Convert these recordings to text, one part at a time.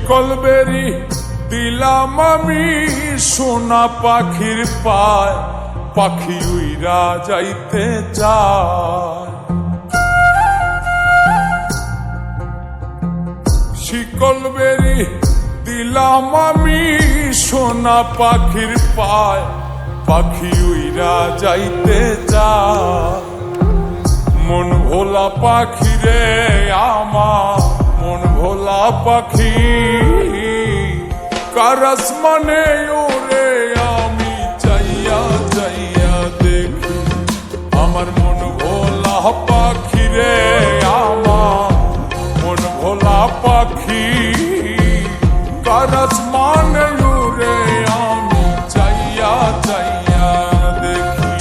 শিকল বেরি দিলাম আমি সোনা পাখির পায়, পাখি উইরা যাইতে চায়। শিকল বেরি দিলাম আমি সোনা পাখির পায়, পাখি উইরা যাইতে চায়। মন ভোলা পাখি রে আমার, মন ভোলা পাখি, কারাস মানে ওরে আমি চাইয়া চাইয়া দেখি। আমার মন ভোলা পাখি রে আমার, মন ভোলা পাখি, কারাস মানে ওরে আমি চাইয়া চাইয়া দেখি।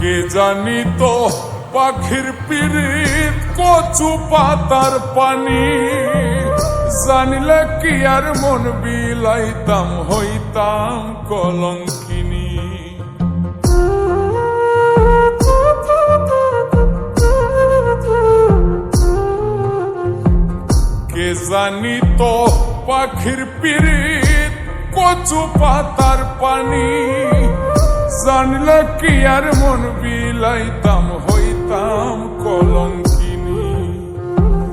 কে জানি তো পাখির পিরিত কচু পাতার পানি, জানিলে কি আর মন বিলাইতাম হইতাম কলঙ্কিনী। কে জানি তো পাখির পিরিত কচু পাতার পানি, জানলে কি আর মন বিলাইতাম হইতাম কলঙ্কিনী।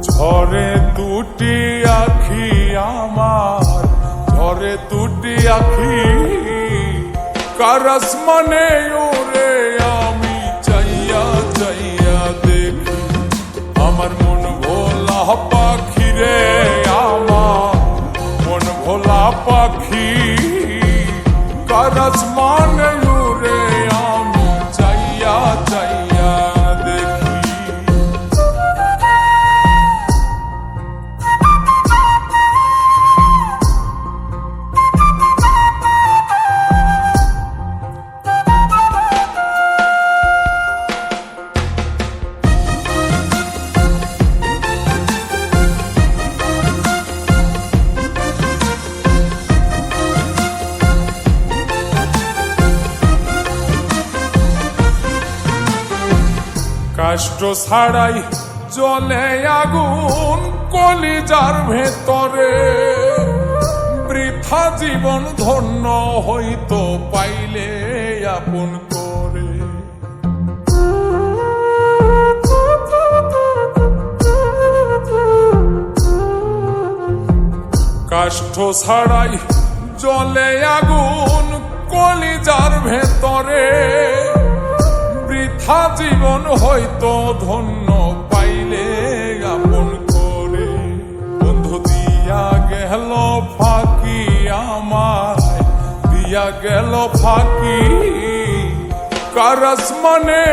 ঝরে দুটি আখি আমার, ঝরে দুটি আখি, কারাস মানে ওরে আমি চাইয়া চাইয়া দেখি। আমার মন ভোলা পাখি রে আমার, মন ভোলা পাখি, কারাস মানে ওরে আমি চাইয়া চাইয়া দেখি। কষ্ট ছাড়াই জ্বলে আগুন কলিজার ভেতরে, বৃথা জীবন ধন্য হইতো পাইলে আপন করে। কষ্ট ছাড়াই জ্বলে আগুন কলিজার ভেতরে, বৃথা জীবন হয়তো ধন্য পাইলে আপন করে। বন্ধু দিয়া গেল ফাঁকি আমায়, দিয়া গেল ফাঁকি, কারাস মানে